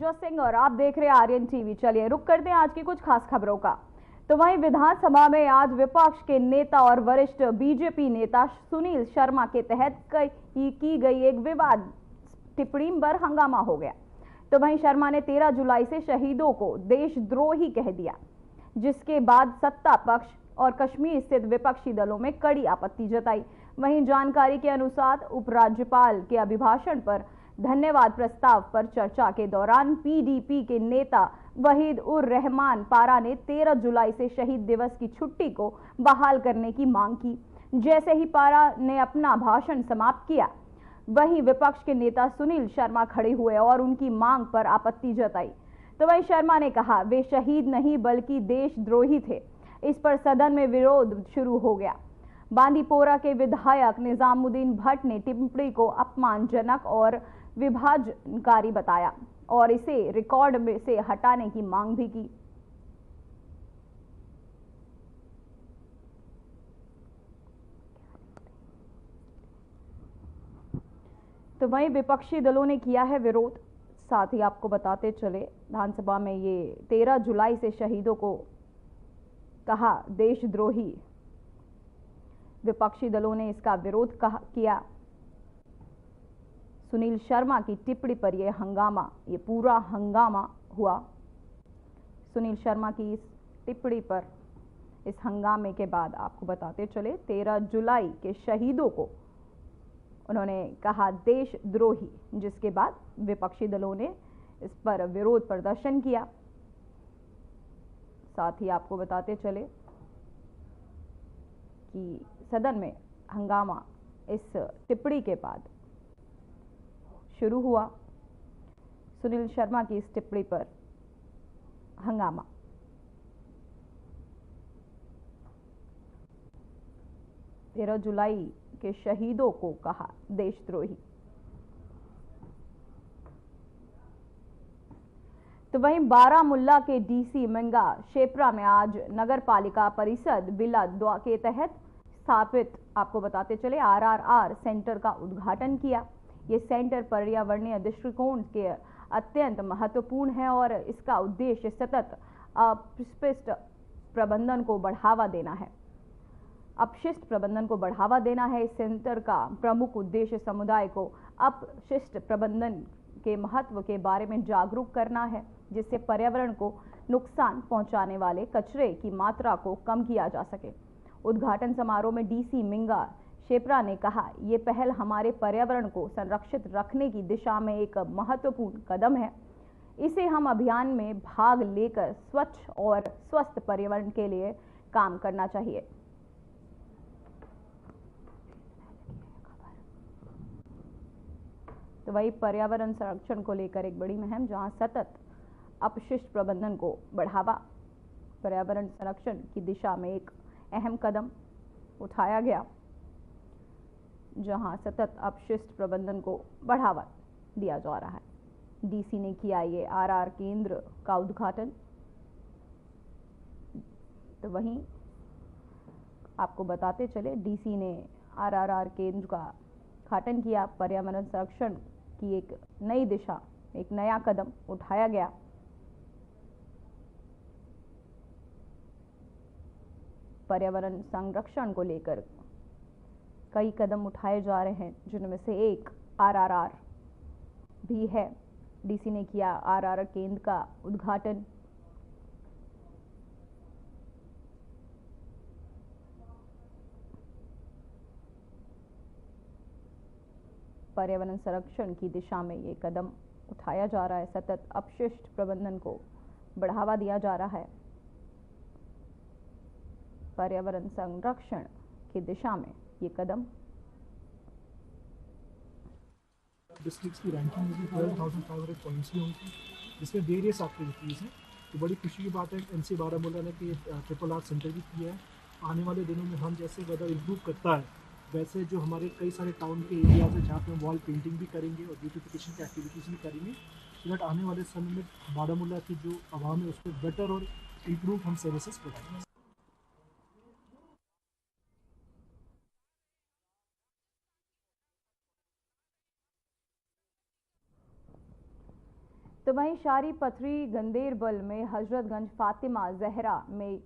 पूजा सिंह और आप देख रहे हैं आर्यन टीवी। चलिए रुक करते हैं आज की कुछ खास खबरों का। तो वहीं विधानसभा में आज विपक्ष के नेता और वरिष्ठ बीजेपी नेता सुनील शर्मा के तहत की गई एक विवाद टिप्पणी पर हंगामा हो गया। तो वहीं शर्मा ने 13 जुलाई से शहीदों को देशद्रोही कह दिया, जिसके बाद सत्ता पक्ष और कश्मीर स्थित विपक्षी दलों में कड़ी आपत्ति जताई। वहीं जानकारी के अनुसार उपराज्यपाल के अभिभाषण पर धन्यवाद प्रस्ताव पर चर्चा के दौरान पीडीपी के नेता वहीद उर रहमान पारा ने 13 जुलाई से शहीद दिवस की छुट्टी को बहाल करने की मांग की। जैसे ही पारा ने अपना भाषण समाप्त किया, वहीं विपक्ष के नेता सुनील शर्मा खड़े हुए और उनकी मांग पर आपत्ति जताई। तो वहीं शर्मा ने कहा वे शहीद नहीं बल्कि देशद्रोही थे। इस पर सदन में विरोध शुरू हो गया। बांदीपोरा के विधायक निजामुद्दीन भट्ट ने टिप्पणी को अपमानजनक और विभाजनकारी बताया और इसे रिकॉर्ड में से हटाने की मांग भी की। तो वहीं विपक्षी दलों ने किया है विरोध। साथ ही आपको बताते चले, विधानसभा में ये 13 जुलाई से शहीदों को कहा देशद्रोही। विपक्षी दलों ने इसका विरोध किया। सुनील शर्मा की टिप्पणी पर ये पूरा हंगामा हुआ। सुनील शर्मा की इस टिप्पणी पर इस हंगामे के बाद आपको बताते चले 13 जुलाई के शहीदों को उन्होंने कहा देशद्रोही, जिसके बाद विपक्षी दलों ने इस पर विरोध प्रदर्शन किया। साथ ही आपको बताते चले कि सदन में हंगामा इस टिप्पणी के बाद शुरू हुआ। सुनील शर्मा की इस टिप्पणी पर हंगामा। तेरह जुलाई के शहीदों को कहा देशद्रोही। तो वहीं बारामुल्ला के डीसी मंगा शेपरा में आज नगर पालिका परिषद बिलाद्वा के तहत स्थापित आपको बताते चले आरआरआर सेंटर का उद्घाटन किया। ये सेंटर पर्यावरणीय दृष्टिकोण के अत्यंत महत्वपूर्ण है और इसका उद्देश्य सतत अपशिष्ट प्रबंधन को बढ़ावा देना है। अपशिष्ट प्रबंधन को बढ़ावा देना है। इस सेंटर का प्रमुख उद्देश्य समुदाय को अपशिष्ट प्रबंधन के महत्व के बारे में जागरूक करना है, जिससे पर्यावरण को नुकसान पहुंचाने वाले कचरे की मात्रा को कम किया जा सके। उद्घाटन समारोह में डीसी मिंगा शेपरा ने कहा, ये पहल हमारे पर्यावरण को संरक्षित रखने की दिशा में एक महत्वपूर्ण कदम है। इसे हम अभियान में भाग लेकर स्वच्छ और स्वस्थ पर्यावरण के लिए काम करना चाहिए। तो वही पर्यावरण संरक्षण को लेकर एक बड़ी मुहिम, जहां सतत अपशिष्ट प्रबंधन को बढ़ावा, पर्यावरण संरक्षण की दिशा में एक अहम कदम उठाया गया, जहां सतत अपशिष्ट प्रबंधन को बढ़ावा दिया जा रहा है। डीसी ने किया ये आरआर केंद्र का उद्घाटन। तो वहीं आपको बताते चले, डीसी ने आरआरआर केंद्र का उद्घाटन किया। पर्यावरण संरक्षण की एक नई दिशा, एक नया कदम उठाया गया। पर्यावरण संरक्षण को लेकर कई कदम उठाए जा रहे हैं, जिनमें से एक आरआरआर भी है। डीसी ने किया आरआरआर केंद्र का उद्घाटन। पर्यावरण संरक्षण की दिशा में ये कदम उठाया जा रहा है। सतत अपशिष्ट प्रबंधन को बढ़ावा दिया जा रहा है। पर्यावरण संरक्षण की दिशा में ये कदम। डिस्ट्रिक्ट्स की रैंकिंग में 12,500 पॉइंट्स भी होंगी, जिसमें वेरियस एक्टिविटीज़ हैं। तो बड़ी खुशी की बात है एनसी बारामूला ने कि ट्रिपल आर सेंटर भी किया है। आने वाले दिनों में हम जैसे वेदर इम्प्रूव करता है, वैसे जो हमारे कई सारे टाउन के एरियाज है जहाँ पे हम वॉल पेंटिंग भी करेंगे और ब्यूटिफिकेशन की एक्टिविटीज़ भी करेंगे, सो दैट आने वाले समय में बारामूला की जो आवाम है उसको बेटर और इम्प्रूव हम सर्विसेज प्रोवाइड करेंगे। तो तो वहीं शारी पथरी गंदेरबल में हजरतगंज फातिमा जहरा में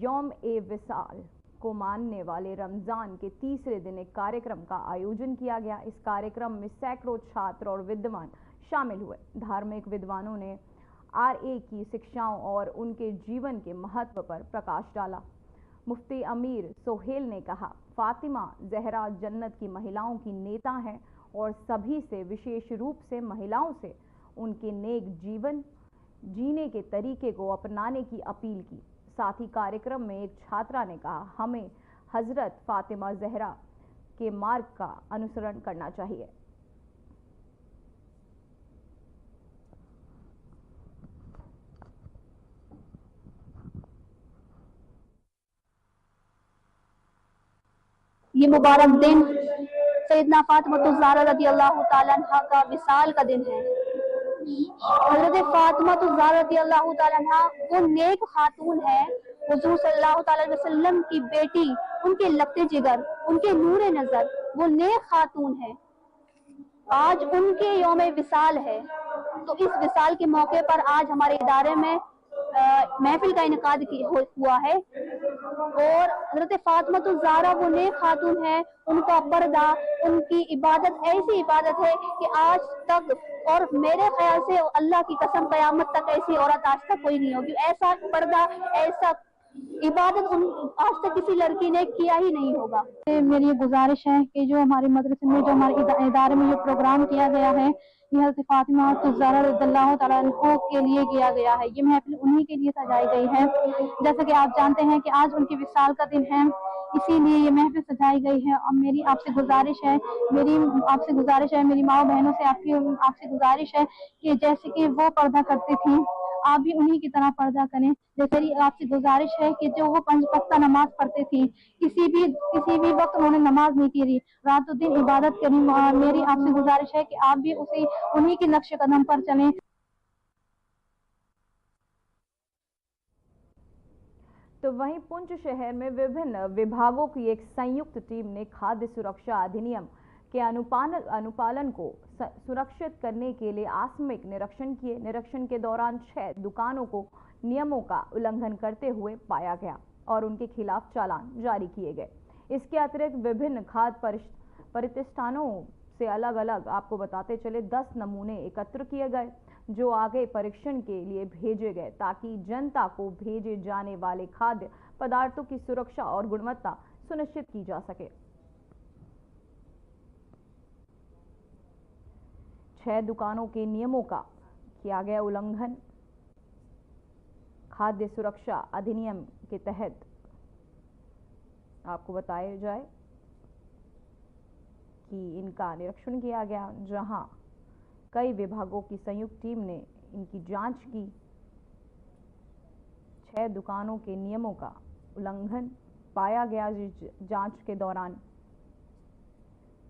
यौम ए विसाल को मानने वाले रमजान के तीसरे दिन एक कार्यक्रम का आयोजन किया गया। इस कार्यक्रम में सैकड़ों छात्र और विद्वान शामिल हुए। धार्मिक विद्वानों ने RA की शिक्षाओं और उनके जीवन के महत्व पर प्रकाश डाला। मुफ्ती अमीर सोहेल ने कहा, फातिमा जहरा जन्नत की महिलाओं की नेता हैं और सभी से, विशेष रूप से महिलाओं से, उनके नेक जीवन जीने के तरीके को अपनाने की अपील की। साथ ही कार्यक्रम में एक छात्रा ने कहा, हमें हजरत फातिमा जहरा के मार्ग का अनुसरण करना चाहिए। ये मुबारक दिन सैयदना फातिमा ज़हरा रज़ियल्लाहु ताला अन्हा का विसाल का दिन है। हज़रत फातिमा ज़हरा रज़ियल्लाहु ताला अन्हा वो नेक खातून है, हुज़ूर सल्लल्लाहु अलैहि वसल्लम की बेटी, उनके लफ्ते जिगर, उनके नूरे नजर, वो नेक खातून है। आज उनके यौम विसाल है, तो इस विसाल के मौके पर आज हमारे इदारे में महफिल का इनेकाद हुआ है। और हज़रत फातिमा ज़हरा वो नेक खातून है, उनका पर्दा, उनकी इबादत ऐसी इबादत है कि आज तक, और मेरे ख्याल से अल्लाह की कसम क़यामत तक ऐसी औरत आज तक कोई नहीं होगी। ऐसा पर्दा, ऐसा इबादत आज तक किसी लड़की ने किया ही नहीं होगा। मेरी गुजारिश है कि जो हमारे मदरसे में, जो हमारे इदारे में जो प्रोग्राम किया गया है, ये हज़रत फातिमा ज़हरा रज़ियल्लाहु ताला अन्हा के लिए किया गया है। ये महफिल उन्हीं के लिए सजाई गई है। जैसा कि आप जानते हैं कि आज उनके विसाल का दिन है, इसीलिए ये महफिल सजाई गई है। और मेरी आपसे गुजारिश है, मेरी माँ बहनों से आपसे गुजारिश है कि जैसे कि वो पर्दा करती थी, आप भी उन्हीं की तरह पर्दा करें। जैसे आपसे गुजारिश है कि जो वो 5 वक्त नमाज पढ़ते थी, किसी भी वक्त उन्होंने नमाज नहीं की, रातों दिन इबादत करी। मेरी आपसे गुजारिश है कि आप भी उन्हीं के नक्शे कदम पर चलें। तो वहीं पुंछ शहर में विभिन्न विभागों की एक संयुक्त टीम ने खाद्य सुरक्षा अधिनियम के अनुपालन को सुरक्षित करने के लिए आकस्मिक निरीक्षण किए। निरीक्षण के दौरान 6 दुकानों को नियमों का उल्लंघन करते हुए पाया गया और उनके खिलाफ चालान जारी किए गए। इसके अतिरिक्त विभिन्न खाद्य प्रतिष्ठानों से अलग अलग, आपको बताते चले, 10 नमूने एकत्र किए गए जो आगे परीक्षण के लिए भेजे गए, ताकि जनता को भेजे जाने वाले खाद्य पदार्थों की सुरक्षा और गुणवत्ता सुनिश्चित की जा सके। 6 दुकानों के नियमों का किया गया उल्लंघन। खाद्य सुरक्षा अधिनियम के तहत आपको बताया जाए कि इनका निरीक्षण किया गया, जहां कई विभागों की संयुक्त टीम ने इनकी जांच की। 6 दुकानों के नियमों का उल्लंघन पाया गया जांच के दौरान।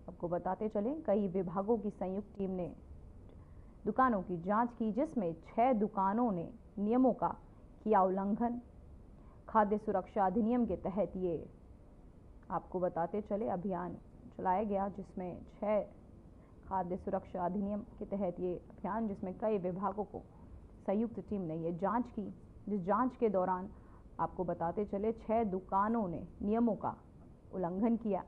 आपको बताते चलें, कई विभागों की संयुक्त टीम ने दुकानों की जांच की, जिसमें 6 दुकानों ने नियमों का किया उल्लंघन। खाद्य सुरक्षा अधिनियम के तहत ये आपको बताते चले अभियान चलाया गया, जिसमें 6 खाद्य सुरक्षा अधिनियम के तहत ये अभियान, जिसमें कई विभागों को संयुक्त टीम ने ये जांच की, जिस जांच के दौरान आपको बताते चले 6 दुकानों ने नियमों का उल्लंघन किया।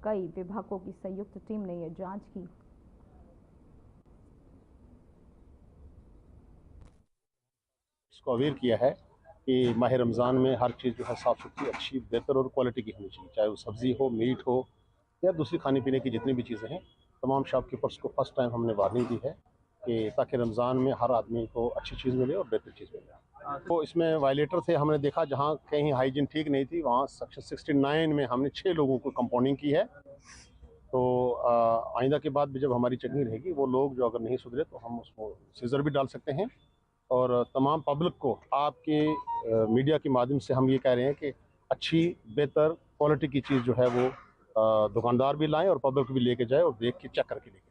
कई विभागों की संयुक्त टीम ने यह जांच की। इसको अवेयर किया है कि माह रमज़ान में हर चीज़ जो है साफ़ सुथरी, अच्छी, बेहतर और क्वालिटी की होनी चाहिए, चाहे वो सब्ज़ी हो, मीट हो या दूसरी खाने पीने की जितनी भी चीज़ें हैं। तमाम शॉपकीपर्स को फर्स्ट टाइम हमने वार्निंग दी है कि ताकि रमज़ान में हर आदमी को अच्छी चीज़ मिले और बेहतर चीज़ मिले। तो इसमें वायलेटर थे, हमने देखा जहाँ कहीं हाइजीन ठीक नहीं थी, वहाँ सेक्शन 69 में हमने 6 लोगों को कंपाउंडिंग की है। तो आइंदा के बाद भी जब हमारी चेकिंग रहेगी, वो लोग जो अगर नहीं सुधरे तो हम उसको सीजर भी डाल सकते हैं। और तमाम पब्लिक को आपके मीडिया के माध्यम से हम ये कह रहे हैं कि अच्छी, बेहतर क्वालिटी की चीज़ जो है वो दुकानदार भी लाएं और पब्लिक भी लेके जाए और देख के चेक करके लेके।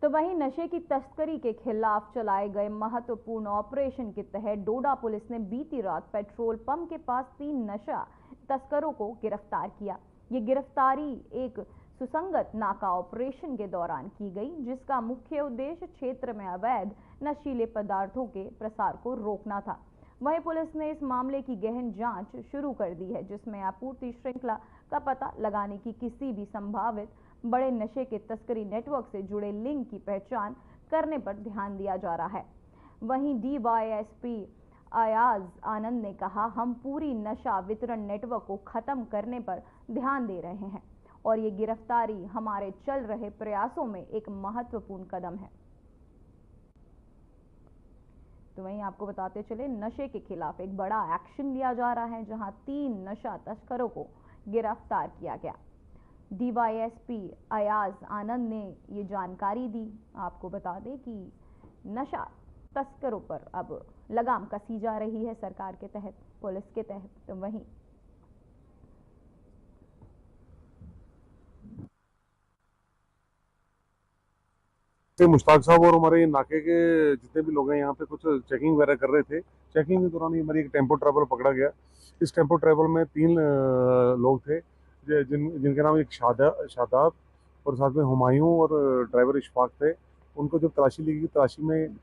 तो वहीं नशे की तस्करी के खिलाफ चलाए गए महत्वपूर्ण ऑपरेशन के तहत डोडा पुलिस ने बीती रात पेट्रोल पंप के पास 3 नशा तस्करों को गिरफ्तार किया। ये गिरफ्तारी एक सुसंगत नाका ऑपरेशन के दौरान की गई, जिसका मुख्य उद्देश्य क्षेत्र में अवैध नशीले पदार्थों के प्रसार को रोकना था। वहीं पुलिस ने इस मामले की गहन जांच शुरू कर दी है, जिसमें आपूर्ति श्रृंखला का पता लगाने की किसी भी संभावित बड़े नशे के तस्करी नेटवर्क से जुड़े लिंक की पहचान करने पर ध्यान दिया जा रहा है। वहीं DYSP अयाज आनंद ने कहा, हम पूरी नशा वितरण नेटवर्क को खत्म करने पर ध्यान दे रहे हैं और ये गिरफ्तारी हमारे चल रहे प्रयासों में एक महत्वपूर्ण कदम है। तो वहीं आपको बताते चले, नशे के खिलाफ एक बड़ा एक्शन लिया जा रहा है, जहां 3 नशा तस्करों को गिरफ्तार किया गया। DYSP अयाज आनंद ने ये जानकारी दी। आपको बता दें कि नशा तस्करों पर अब लगाम कसी जा रही है सरकार के तहत, पुलिस के तहत। तो वहीं मुश्ताक साहब और हमारे नाके के जितने भी लोग हैं यहाँ पे कुछ चेकिंग वगैरह कर रहे थे। चेकिंग के दौरान हमारी एक टेम्पो ट्रैवल पकड़ा गया। इस टेम्पो ट्रैवल में 3 लोग थे, जिनके नाम एक शादाब और साथ में हुमायूं और ड्राइवर इशफाक थे। उनको जब तलाशी ली गई, तलाशी में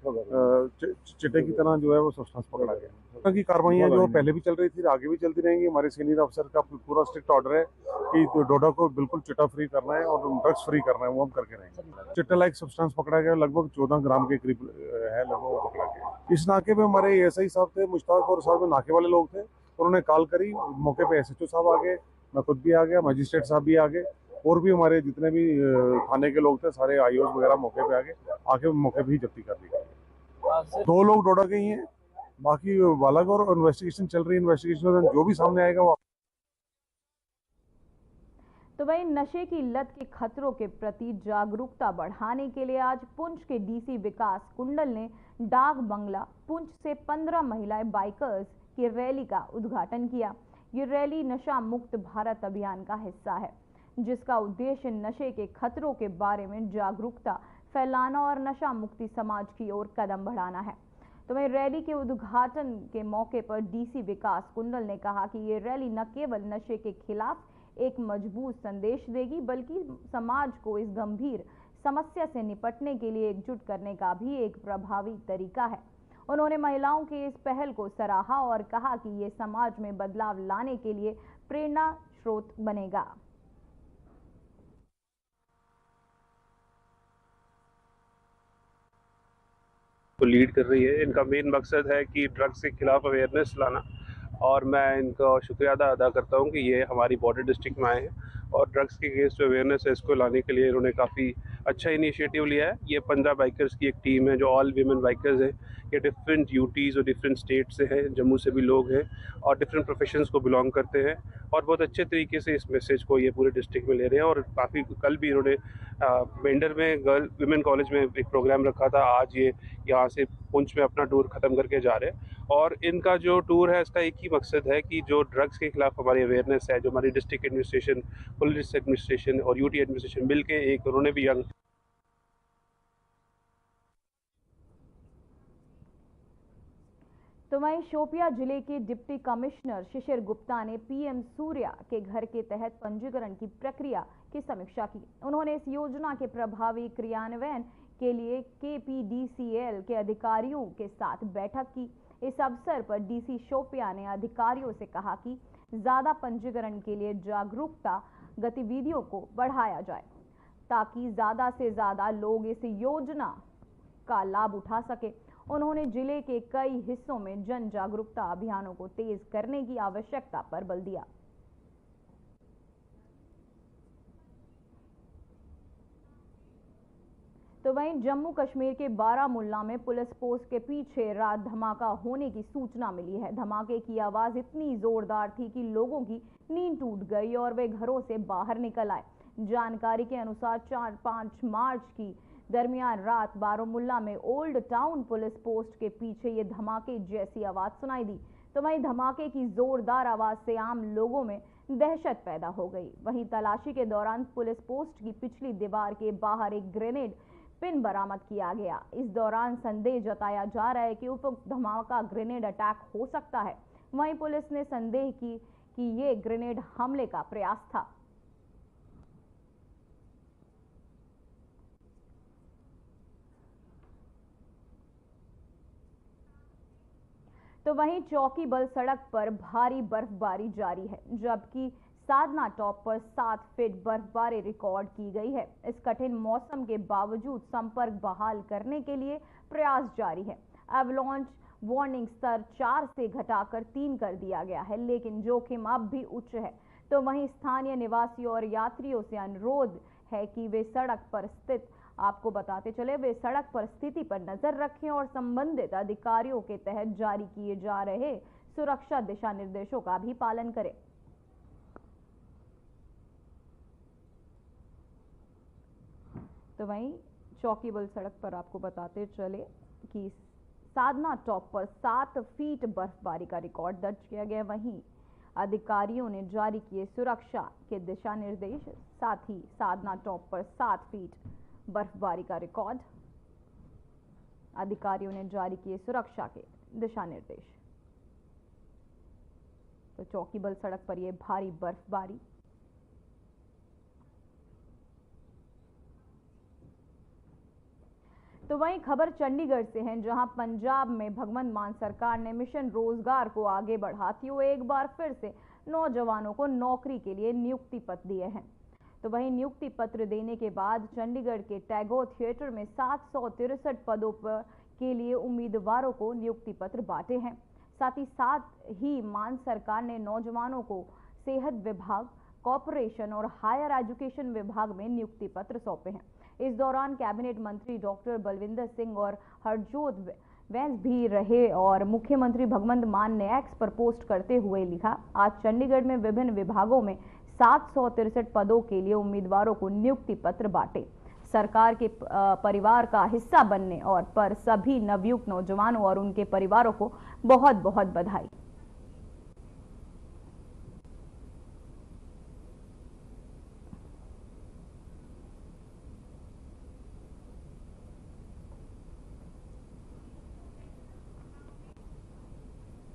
चिट्टे की तरह जो है वो सब्सटेंस पकड़ा गया। की कार्रवाइयाँ जो पहले भी चल रही थी, आगे भी चलती रहेंगी। हमारे सीनियर अफसर का पूरा स्ट्रिक्ट ऑर्डर है कि डोडा को बिल्कुल चिट्टा फ्री करना है और ड्रग्स फ्री करना है, वो हम करके रहेंगे। चिट्टा लाइक सब्सटेंस पकड़ा गया, लगभग 14 ग्राम के करीब है, लगभग वो पकड़ा गया। इस नाके पे हमारे SI साहब थे, मुश्ताक, और साथ में नाके वाले लोग थे। उन्होंने कॉल करी, मौके पे SHO साहब आ गए, मैं खुद भी आ गया, मजिस्ट्रेट साहब भी आ गए, और भी हमारे जितने भी थाने के लोग थे सारे IOs वगैरह मौके पे आके मौके पे ही जब्ती कर ली गई। 2 लोग डोडा के ही हैं, बाकी बालाग और इन्वेस्टिगेशन चल रही है। इन्वेस्टिगेशन में जो भी सामने आएगा वो। तो वहीं नशे की लत के खतरों के प्रति जागरूकता बढ़ाने के लिए आज पुंछ के DC विकास कुंडल ने डाक बंगला पुंछ से 15 महिलाएं बाइकर्स की रैली का उद्घाटन किया। ये रैली नशा मुक्त भारत अभियान का हिस्सा है, जिसका उद्देश्य नशे के खतरों के बारे में जागरूकता फैलाना और नशा मुक्ति समाज की ओर कदम बढ़ाना है। तो वहीं रैली के उद्घाटन के मौके पर DC विकास कुंडल ने कहा कि ये रैली न केवल नशे के खिलाफ एक मजबूत संदेश देगी, बल्कि समाज को इस गंभीर समस्या से निपटने के लिए एकजुट करने का भी एक प्रभावी तरीका है। उन्होंने महिलाओं के इस पहल को सराहा और कहा कि ये समाज में बदलाव लाने के लिए प्रेरणा स्रोत बनेगा। को लीड कर रही है। इनका मेन मकसद है कि ड्रग्स के खिलाफ अवेयरनेस लाना, और मैं इनका शुक्रिया अदा करता हूं कि ये हमारी बॉर्डर डिस्ट्रिक्ट में आए हैं और ड्रग्स के अगेंस्ट जो अवेयरनेस है इसको लाने के लिए इन्होंने काफ़ी अच्छा इनिशिएटिव लिया है। ये 15 बाइकर्स की एक टीम है जो ऑल वीमेन बाइकर्स हैं। ये डिफरेंट यूटीज़ और डिफरेंट स्टेट से हैं, जम्मू से भी लोग हैं और डिफरेंट प्रोफेशंस को बिलोंग करते हैं, और बहुत अच्छे तरीके से इस मैसेज को ये पूरे डिस्ट्रिक्ट में ले रहे हैं। और काफ़ी कल भी इन्होंने बेंडर में गर्ल वीमेन कॉलेज में एक प्रोग्राम रखा था। आज ये यहाँ से पुंछ में अपना टूर ख़त्म करके जा रहे हैं, और इनका जो टूर है इसका एक ही मकसद है कि जो ड्रग्स के खिलाफ हमारी अवेयरनेस है, जो हमारी डिस्ट्रिक्ट एडमिनिस्ट्रेशन, पुलिस एडमिनिस्ट्रेशन और UT एडमिनिस्ट्रेशन मिल के एक उन्होंने भी यंग। तो वहीं शोपिया जिले के डिप्टी कमिश्नर शिशिर गुप्ता ने PM सूर्या के घर के तहत पंजीकरण की प्रक्रिया की समीक्षा की। उन्होंने इस योजना के प्रभावी क्रियान्वयन के लिए KPDCL के अधिकारियों के साथ बैठक की। इस अवसर पर DC शोपिया ने अधिकारियों से कहा कि ज्यादा पंजीकरण के लिए जागरूकता गतिविधियों को बढ़ाया जाए, ताकि ज्यादा से ज्यादा लोग इस योजना का लाभ उठा सके। उन्होंने जिले के कई हिस्सों में जन जागरूकता अभियानों को तेज करने की आवश्यकता पर बल दिया। तो वहीं जम्मू कश्मीर के बारामुल्ला में पुलिस पोस्ट के पीछे रात धमाका होने की सूचना मिली है। धमाके की आवाज इतनी जोरदार थी कि लोगों की नींद टूट गई और वे घरों से बाहर निकल आए। जानकारी के अनुसार 4-5 मार्च की दरमियान रात बारामुल्ला में ओल्ड टाउन पुलिस पोस्ट के पीछे ये धमाके जैसी आवाज सुनाई दी। तो वहीं धमाके की जोरदार आवाज से आम लोगों में दहशत पैदा हो गई। वहीं तलाशी के दौरान पुलिस पोस्ट की पिछली दीवार के बाहर एक ग्रेनेड पिन बरामद किया गया। इस दौरान संदेह जताया जा रहा है कि उपयुक्त धमाका ग्रेनेड अटैक हो सकता है। वहीं पुलिस ने संदेह की कि ये ग्रेनेड हमले का प्रयास था। तो वहीं चौकी बल सड़क पर भारी बर्फबारी जारी है, जबकि साधना टॉप पर 7 फीट बर्फबारी रिकॉर्ड की गई है। इस कठिन मौसम के बावजूद संपर्क बहाल करने के लिए प्रयास जारी है। एवलांच वार्निंग स्तर 4 से घटाकर 3 कर दिया गया है, लेकिन जोखिम अब भी उच्च है। तो वहीं स्थानीय निवासियों और यात्रियों से अनुरोध है कि वे सड़क पर स्थित आपको बताते चले वे सड़क पर स्थिति पर नजर रखें और संबंधित अधिकारियों के तहत जारी किए जा रहे सुरक्षा दिशा निर्देशों का भी पालन करें। तो वहीं चौकी बल सड़क पर आपको बताते चले कि साधना टॉप पर 7 फीट बर्फबारी का रिकॉर्ड दर्ज किया गया। वहीं अधिकारियों ने जारी किए सुरक्षा के दिशा निर्देश, साथ ही साधना टॉप पर 7 फीट बर्फबारी का रिकॉर्ड। अधिकारियों ने जारी किए सुरक्षा के दिशा निर्देश। तो चौकी बल सड़क पर यह भारी बर्फबारी। तो वहीं खबर चंडीगढ़ से है, जहां पंजाब में भगवंत मान सरकार ने मिशन रोजगार को आगे बढ़ाते हुए एक बार फिर से नौजवानों को नौकरी के लिए नियुक्ति पत्र दिए हैं। तो वहीं नियुक्ति पत्र देने के बाद चंडीगढ़ के टैगोर थिएटर में 763 पदों पर के लिए उम्मीदवारों को नियुक्ति पत्र बांटे हैं। साथ ही मान सरकार ने नौजवानों को सेहत विभाग, कॉर्पोरेशन और हायर एजुकेशन विभाग में नियुक्ति पत्र सौंपे हैं। इस दौरान कैबिनेट मंत्री डॉक्टर बलविंदर सिंह और हरजोत वैंस भी रहे और मुख्यमंत्री भगवंत मान ने एक्स पर पोस्ट करते हुए लिखा, आज चंडीगढ़ में विभिन्न विभागों में 763 पदों के लिए उम्मीदवारों को नियुक्ति पत्र बांटे। सरकार के परिवार का हिस्सा बनने और पर सभी नवयुक्त नौजवानों और उनके परिवारों को बहुत बहुत बधाई।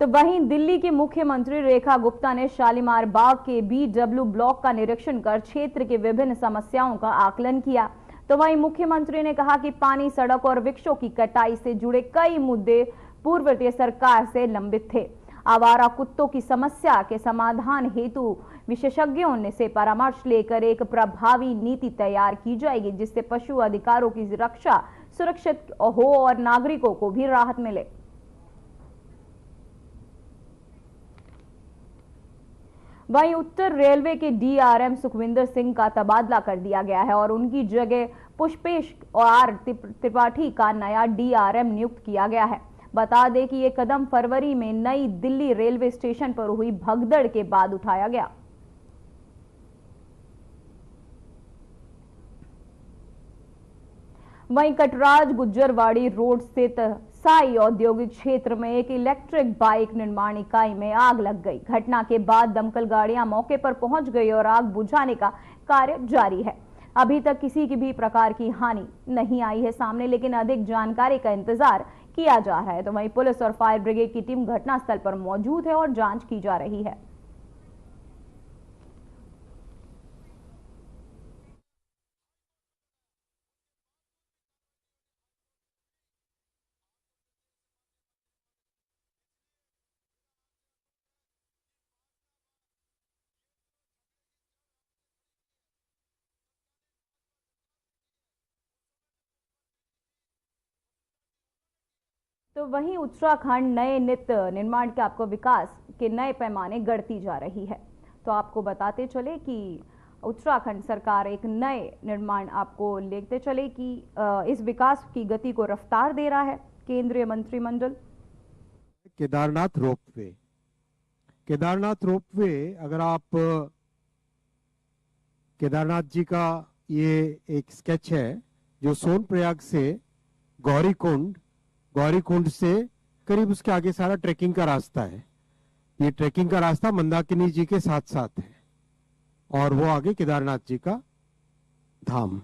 तो वहीं दिल्ली की मुख्यमंत्री रेखा गुप्ता ने शालीमार बाग के BW ब्लॉक का निरीक्षण कर क्षेत्र के विभिन्न समस्याओं का आकलन किया। तो वहीं मुख्यमंत्री ने कहा कि पानी, सड़क और वृक्षों की कटाई से जुड़े कई मुद्दे पूर्ववर्ती सरकार से लंबित थे। आवारा कुत्तों की समस्या के समाधान हेतु विशेषज्ञों से परामर्श लेकर एक प्रभावी नीति तैयार की जाएगी, जिससे पशु अधिकारों की रक्षा सुरक्षित हो और नागरिकों को भी राहत मिले। वहीं उत्तर रेलवे के DRM सुखविंदर सिंह का तबादला कर दिया गया है और उनकी जगह पुष्पेश और त्रिपाठी का नया DRM नियुक्त किया गया है। बता दें कि ये कदम फरवरी में नई दिल्ली रेलवे स्टेशन पर हुई भगदड़ के बाद उठाया गया। वहीं कटराज गुज्जरवाड़ी रोड स्थित साई औद्योगिक क्षेत्र में एक इलेक्ट्रिक बाइक निर्माण इकाई में आग लग गई। घटना के बाद दमकल गाड़ियां मौके पर पहुंच गई और आग बुझाने का कार्य जारी है। अभी तक किसी की भी प्रकार की हानि नहीं आई है सामने, लेकिन अधिक जानकारी का इंतजार किया जा रहा है। तो वहीं पुलिस और फायर ब्रिगेड की टीम घटनास्थल पर मौजूद है और जांच की जा रही है। तो वहीं उत्तराखंड नए नित निर्माण के आपको विकास के नए पैमाने गढ़ती जा रही है। तो आपको बताते चले कि उत्तराखंड सरकार एक नए निर्माण आपको लेते चले कि इस विकास की गति को रफ्तार दे रहा है केंद्रीय मंत्रिमंडल। केदारनाथ रोपवे, केदारनाथ रोपवे, अगर आप केदारनाथ जी का ये एक स्केच है जो सोनप्रयाग से गौरीकुंड से करीब उसके आगे सारा ट्रैकिंग का रास्ता है। ये ट्रैकिंग का रास्ता मंदाकिनी जी के साथ साथ है और वो आगे केदारनाथ जी का धाम,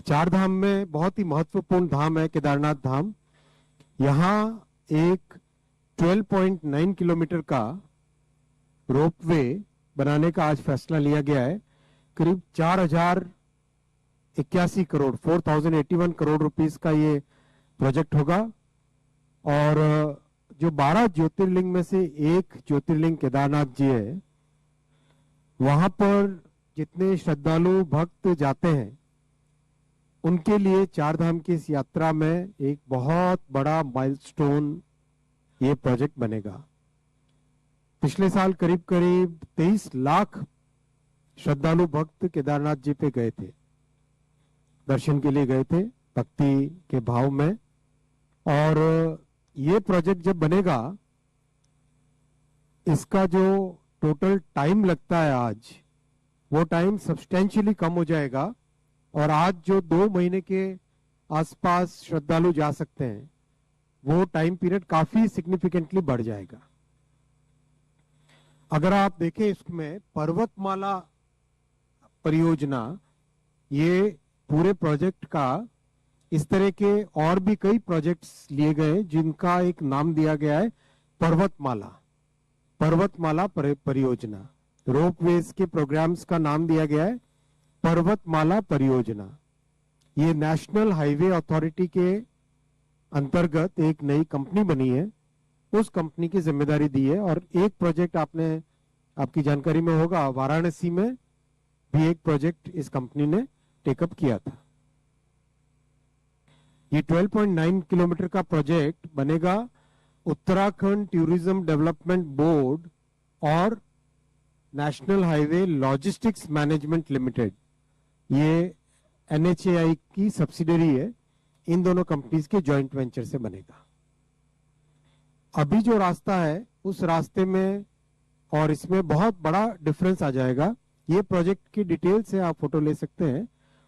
4 धाम में बहुत ही महत्वपूर्ण धाम है केदारनाथ धाम। यहाँ एक 12.9 किलोमीटर का रोपवे बनाने का आज फैसला लिया गया है। करीब 4081 करोड़ 4081 करोड़ रुपीस का ये प्रोजेक्ट होगा और जो 12 ज्योतिर्लिंग में से एक ज्योतिर्लिंग केदारनाथ जी है, वहां पर जितने श्रद्धालु भक्त जाते हैं उनके लिए चार धाम की इस यात्रा में एक बहुत बड़ा माइलस्टोन ये प्रोजेक्ट बनेगा। पिछले साल करीब करीब 23 लाख श्रद्धालु भक्त केदारनाथ जी पे गए थे, दर्शन के लिए गए थे भक्ति के भाव में। और ये प्रोजेक्ट जब बनेगा, इसका जो टोटल टाइम लगता है आज, वो टाइम सब्सटेंशियली कम हो जाएगा। और आज जो 2 महीने के आसपास श्रद्धालु जा सकते हैं, वो टाइम पीरियड काफी सिग्निफिकेंटली बढ़ जाएगा। अगर आप देखें इसमें पर्वतमाला परियोजना, ये पूरे प्रोजेक्ट का, इस तरह के और भी कई प्रोजेक्ट्स लिए गए जिनका एक नाम दिया गया है पर्वतमाला परियोजना। रोपवेज के प्रोग्राम्स का नाम दिया गया है पर्वतमाला परियोजना। ये नेशनल हाईवे अथॉरिटी के अंतर्गत एक नई कंपनी बनी है, उस कंपनी की जिम्मेदारी दी है। और एक प्रोजेक्ट आपकी जानकारी में होगा, वाराणसी में भी एक प्रोजेक्ट इस कंपनी ने टेकअप किया था। ये 12.9 किलोमीटर का प्रोजेक्ट बनेगा उत्तराखंड टूरिज्म डेवलपमेंट बोर्ड और national highway logistics management limited, ये NHAI की सब्सिडरी है, इन दोनों कंपनीज के जॉइंट वेंचर से बनेगा। अभी जो रास्ता है उस रास्ते में और इसमें बहुत बड़ा डिफरेंस आ जाएगा। ये प्रोजेक्ट की डिटेल से आप फोटो ले सकते हैं,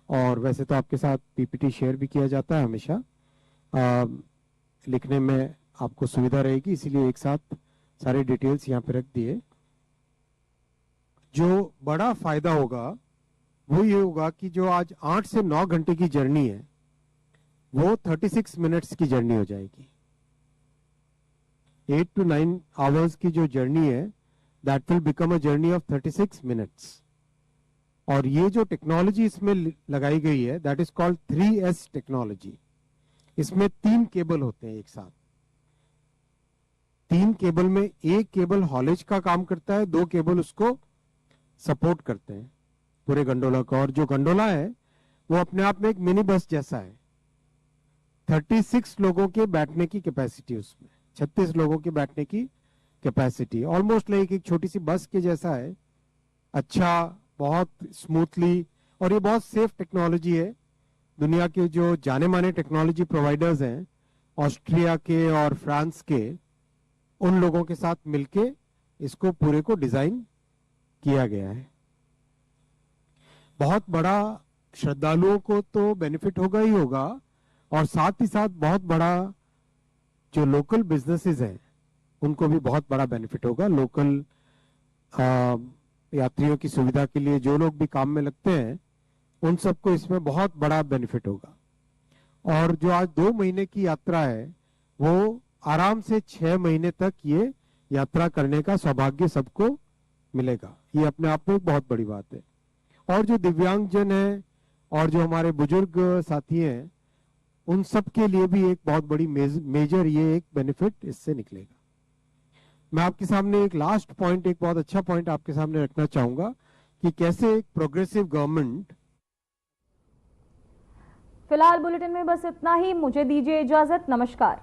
और वैसे तो आपके साथ PPT शेयर भी किया जाता है हमेशा, लिखने में आपको सुविधा रहेगी, इसीलिए एक साथ सारे डिटेल्स यहाँ पे रख दिए। जो बड़ा फायदा होगा वो ये होगा कि जो आज 8 से 9 घंटे की जर्नी है, वो 36 मिनट्स की जर्नी हो जाएगी। 8 to 9 आवर्स की जो जर्नी है, that will become a journey of 36 minutes. और ये जो टेक्नोलॉजी इसमें लगाई गई है, that is called 3S technology. इसमें 3 केबल होते हैं एक साथ। 3 केबल में एक केबल हॉलेज का काम करता है, 2 केबल उसको सपोर्ट करते हैं पूरे गंडोला का। और जो गंडोला है वो अपने आप में एक मिनी बस जैसा है। 36 लोगों के बैठने की कैपेसिटी, उसमें 36 लोगों के बैठने की कैपेसिटी, ऑलमोस्ट लाइक एक छोटी सी बस के जैसा है। अच्छा, बहुत स्मूथली, और ये बहुत सेफ टेक्नोलॉजी है। दुनिया के जो जाने माने टेक्नोलॉजी प्रोवाइडर्स हैं, ऑस्ट्रिया के और फ्रांस के, उन लोगों के साथ मिलके इसको पूरे को डिजाइन किया गया है। बहुत बड़ा श्रद्धालुओं को तो बेनिफिट होगा ही होगा, और साथ ही साथ बहुत बड़ा जो लोकल बिजनेसेस हैं उनको भी बहुत बड़ा बेनिफिट होगा। लोकल यात्रियों की सुविधा के लिए जो लोग भी काम में लगते हैं, उन सबको इसमें बहुत बड़ा बेनिफिट होगा। और जो आज 2 महीने की यात्रा है, वो आराम से 6 महीने तक ये यात्रा करने का सौभाग्य सबको मिलेगा। ये अपने आप में एक बहुत बड़ी बात है। और जो दिव्यांगजन है और जो हमारे बुजुर्ग साथी हैं, उन सब के लिए भी एक बहुत बड़ी मेजर ये एक बेनिफिट इससे निकलेगा। मैं आपके सामने एक लास्ट पॉइंट, एक बहुत अच्छा पॉइंट आपके सामने रखना चाहूंगा कि कैसे एक प्रोग्रेसिव गवर्नमेंट। फिलहाल बुलेटिन में बस इतना ही, मुझे दीजिए इजाजत, नमस्कार।